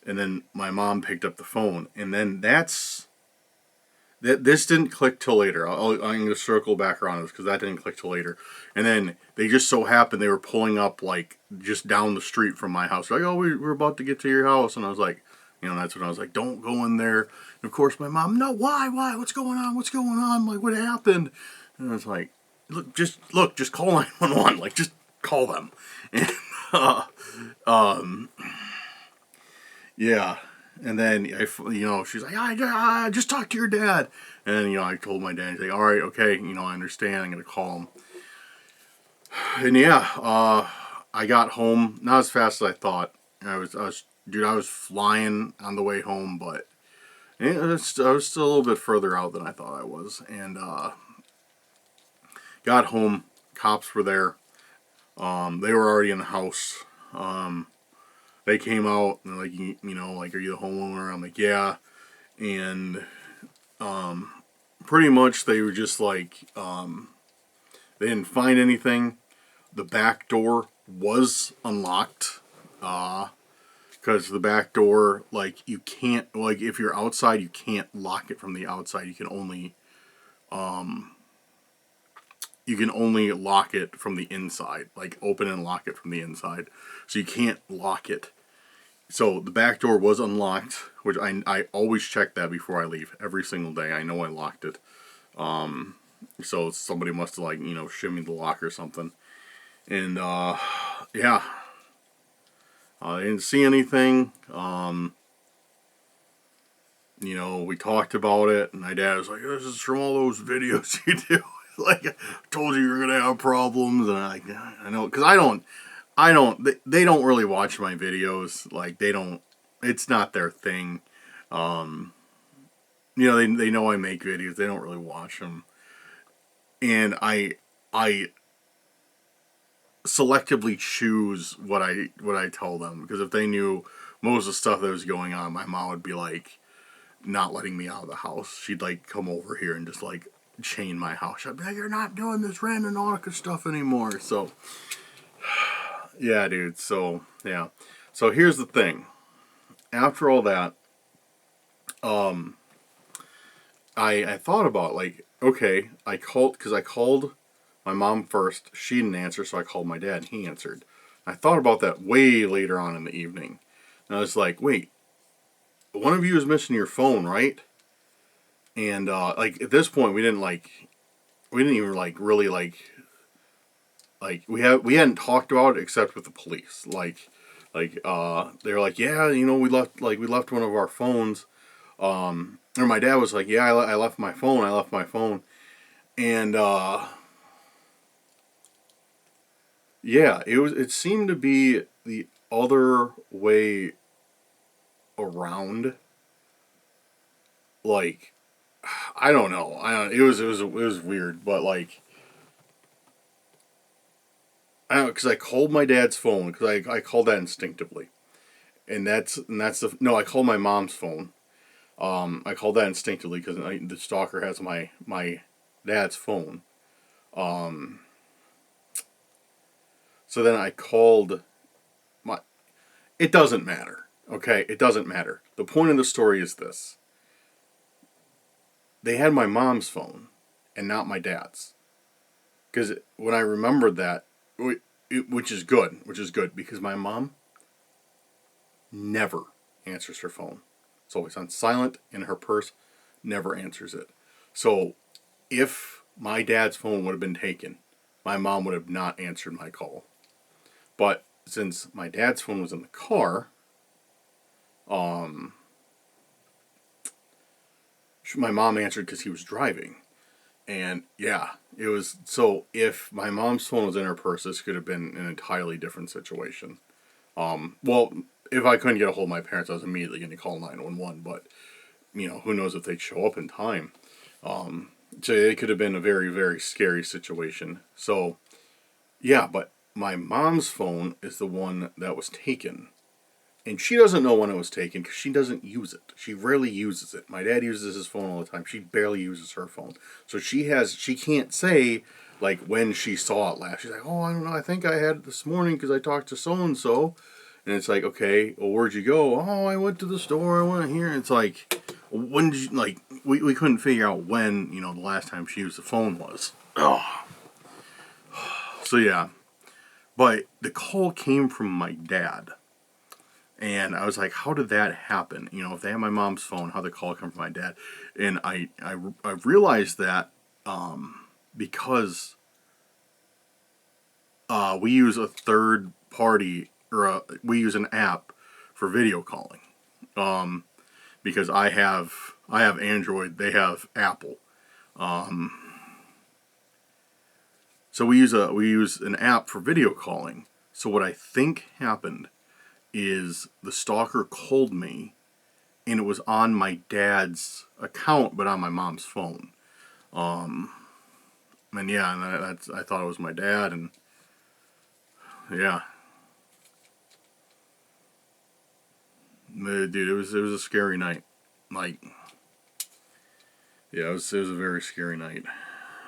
then my mom picked up the phone, and then this didn't click till later. I'm going to circle back around this because that didn't click till later. And then they just so happened they were pulling up, like, just down the street from my house. Like, oh, we're about to get to your house. And I was like, that's when I was like, don't go in there. And of course my mom, no, why? What's going on? Like, what happened? And I was like, just call 911. Like, just call them. And, yeah. And then, she's like, I just talked to your dad. And then, I told my dad, he's like, all right, okay, I understand. I'm going to call him. And yeah, I got home, not as fast as I thought. I was flying on the way home, but I was still a little bit further out than I thought I was. And got home, cops were there. They were already in the house. They came out and they're like, like, are you the homeowner? I'm like, yeah. And pretty much they were just like, they didn't find anything. The back door was unlocked. Because the back door, like, you can't, like, if you're outside, you can't lock it from the outside. You can only lock it from the inside, like, open and lock it from the inside. So you can't lock it. So the back door was unlocked, which I always check that before I leave. Every single day. I know I locked it. So somebody must have, like, shimmied the lock or something. And, yeah. I didn't see anything. We talked about it, and my dad was like, this is from all those videos you do. Like, I told you you're going to have problems. And I'm like, yeah, I know. Because they don't really watch my videos. Like, they don't, it's not their thing. They know I make videos. They don't really watch them. And I selectively choose what I tell them. Because if they knew most of the stuff that was going on, my mom would be like, not letting me out of the house. She'd, like, come over here and just, like, chain my house. I'd be like, you're not doing this Randonautica stuff anymore. So, yeah, dude. So, yeah. So here's the thing. After all that, I thought about, like, okay, I called my mom first. She didn't answer, so I called my dad, and he answered. I thought about that way later on in the evening. And I was like, wait, one of you is missing your phone, right? And, like, at this point, we didn't even, like, really, like, like we hadn't talked about it except with the police. They were like, yeah, you know, we left one of our phones. Or my dad was like, yeah, I left my phone. And yeah, it seemed to be the other way around. Like, I don't know. It was weird, but like, I don't know, because I called my dad's phone, because I called that instinctively, and that's the no, I called my mom's phone. I called that instinctively because the stalker has my dad's phone. Um, so then I called my. It doesn't matter. Okay, it doesn't matter. The point of the story is this: they had my mom's phone, and not my dad's. Because when I remembered that, which is good because my mom never answers her phone. It's always on silent in her purse, never answers it. So if my dad's phone would have been taken, my mom would have not answered my call. But since my dad's phone was in the car, my mom answered because he was driving. And yeah, it was, so if my mom's phone was in her purse, this could have been an entirely different situation. Well, if I couldn't get a hold of my parents, I was immediately going to call 911, but, you know, who knows if they'd show up in time. So it could have been a very, very scary situation. So, yeah, but my mom's phone is the one that was taken. And she doesn't know when it was taken because she doesn't use it. She rarely uses it. My dad uses his phone all the time. She barely uses her phone. So she can't say, like, when she saw it last. She's like, oh, I don't know. I think I had it this morning because I talked to so-and-so. And it's like, okay, well, where'd you go? Oh, I went to the store. I went here. And it's like, when did you, like, we couldn't figure out when, you know, the last time she used the phone was. Oh. So, yeah. But the call came from my dad. And I was like, how did that happen? You know, if they had my mom's phone, how did the call come from my dad? And I realized that because we use a third party, or we use an app for video calling. Because I have Android, they have Apple. So we use an app for video calling. So what I think happened is the stalker called me, and it was on my dad's account, but on my mom's phone. And yeah, and I thought it was my dad, and yeah, dude, it was a scary night. Like, yeah, it was a very scary night.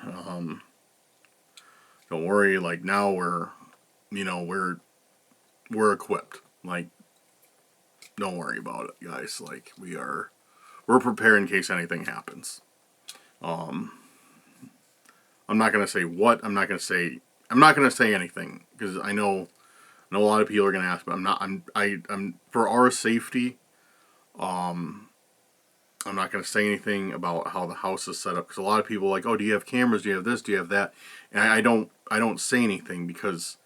Don't worry, like now we're equipped. Like, don't worry about it, guys. Like, we're prepared in case anything happens. I'm not gonna say what. I'm not gonna say anything because I know a lot of people are gonna ask, but I'm for our safety. I'm not gonna say anything about how the house is set up because a lot of people are like, oh, do you have cameras? Do you have this? Do you have that? And I don't say anything because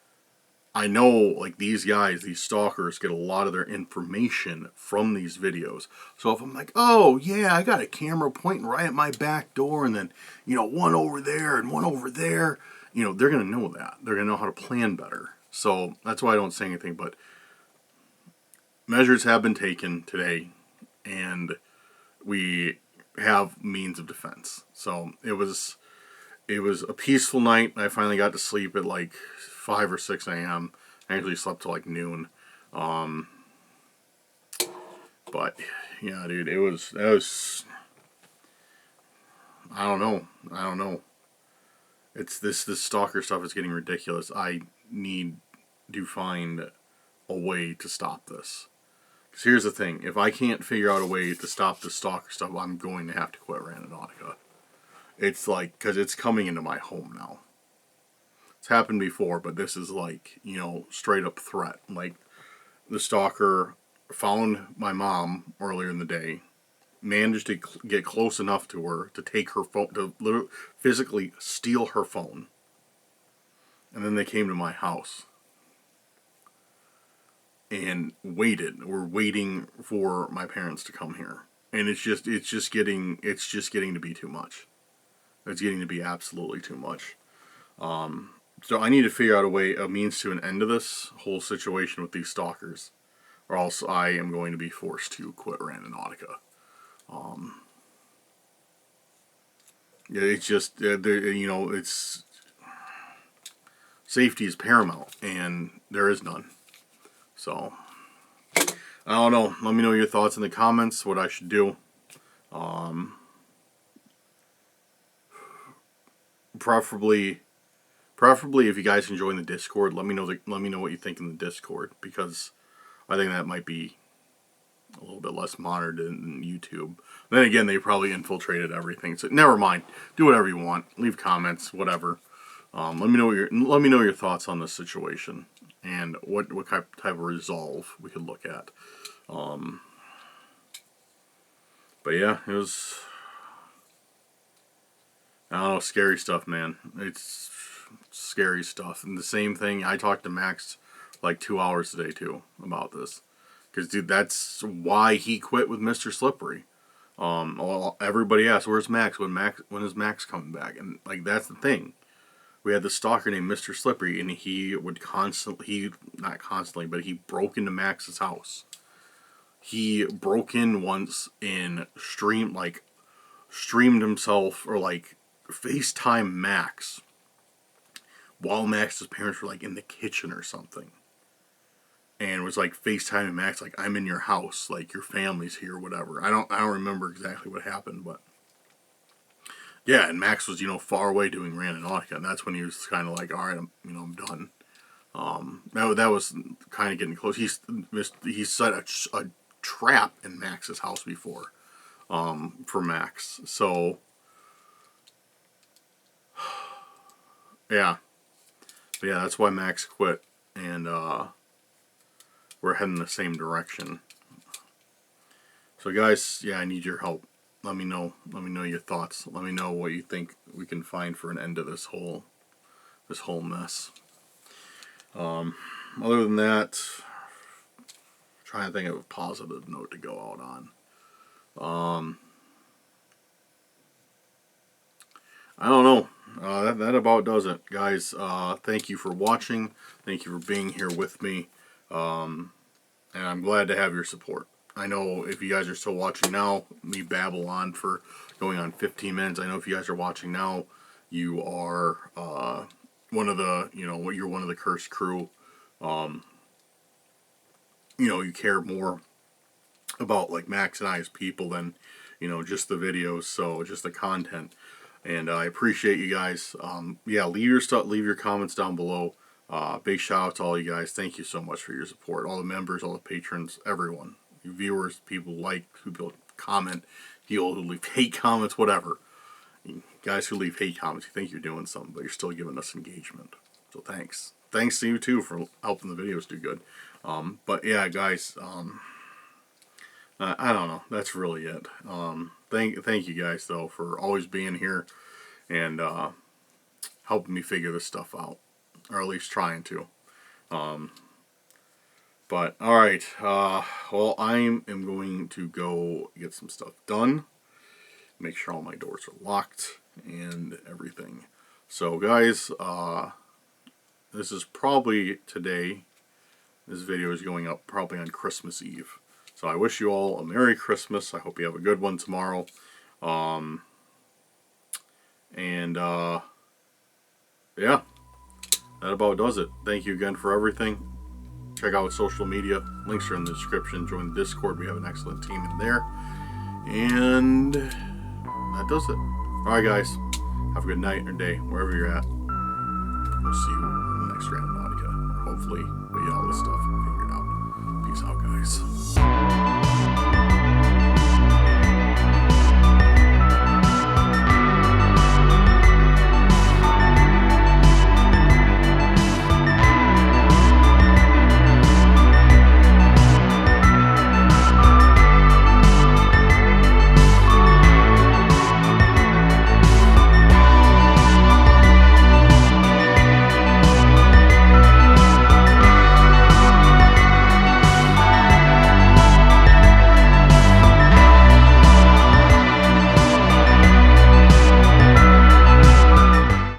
I know, like, these guys, these stalkers, get a lot of their information from these videos. So if I'm like, oh, yeah, I got a camera pointing right at my back door, and then, you know, one over there and one over there, you know, they're going to know that. They're going to know how to plan better. So that's why I don't say anything, but measures have been taken today, and we have means of defense. So it was a peaceful night. I finally got to sleep at like 5 or 6 a.m. I actually slept till like noon. But yeah, dude, that was I don't know. It's this stalker stuff is getting ridiculous. I need to find a way to stop this. Because here's the thing, if I can't figure out a way to stop the stalker stuff, I'm going to have to quit Randonautica. It's like, because it's coming into my home now. It's happened before, but this is like, you know, straight up threat. Like, the stalker found my mom earlier in the day, managed to get close enough to her to take her phone, to literally physically steal her phone, And then they came to my house and waited. We're waiting for my parents to come here. And it's just getting to be too much. It's getting to be absolutely too much. So I need to figure out a means to an end to this whole situation with these stalkers, or else I am going to be forced to quit Randonautica. Yeah, it's just you know, it's safety is paramount, and there is none. So I don't know. Let me know your thoughts in the comments. What I should do. Preferably if you guys can join the Discord, let me know what you think in the Discord, because I think that might be a little bit less monitored than YouTube. Then again, they probably infiltrated everything, so never mind. Do whatever you want. Leave comments, whatever. Let me know your thoughts on this situation and what type of resolve we could look at. But yeah, it was, I don't know, scary stuff, man. It's scary stuff. And the same thing, I talked to Max like 2 hours today too about this, because dude, that's why he quit with Mr. Slippery. Well, everybody asked, where's Max? When is Max coming back? And like, that's the thing. We had the stalker named Mr. Slippery, and he would not constantly, but he broke into Max's house. He broke in once and streamed himself, or like FaceTime Max while Max's parents were like in the kitchen or something, and was like FaceTiming Max like, I'm in your house, like your family's here, whatever. I don't remember exactly what happened, but yeah, and Max was, you know, far away doing Randonautica, and that's when he was kind of like, all right, I'm done. That was kind of getting close. He set a trap in Max's house before, for Max. So yeah, but yeah, that's why Max quit, and we're heading the same direction. So guys, yeah, I need your help. Let me know your thoughts. Let me know what you think we can find for an end to this whole mess. Other than that, I'm trying to think of a positive note to go out on. I don't know. That about does it, guys. Thank you for watching. Thank you for being here with me. And I'm glad to have your support. I know if you guys are still watching now, me babble on for going on 15 minutes. I know if you guys are watching now, you are one of the, you're one of the cursed crew. You care more about like Max and I as people than, just the videos, so just the content. And I appreciate you guys. Yeah, leave your comments down below. Big shout out to all you guys. Thank you so much for your support. All the members, all the patrons, everyone. You viewers, people who comment, people who leave hate comments, whatever. You guys who leave hate comments, you think you're doing something, but you're still giving us engagement. So thanks. Thanks to you too for helping the videos do good. But yeah, guys, I don't know. That's really it. Thank you guys though for always being here and helping me figure this stuff out, or at least trying to. But alright, well, I am going to go get some stuff done, make sure all my doors are locked and everything. So guys, this is probably today. This video is going up probably on Christmas Eve. So I wish you all a Merry Christmas. I hope you have a good one tomorrow. Yeah, that about does it. Thank you again for everything. Check out social media. Links are in the description. Join the Discord. We have an excellent team in there. And that does it. Alright guys, have a good night or day, wherever you're at. We'll see you in the next Randonautica. Hopefully we get all this stuff figured out. Peace out, guys.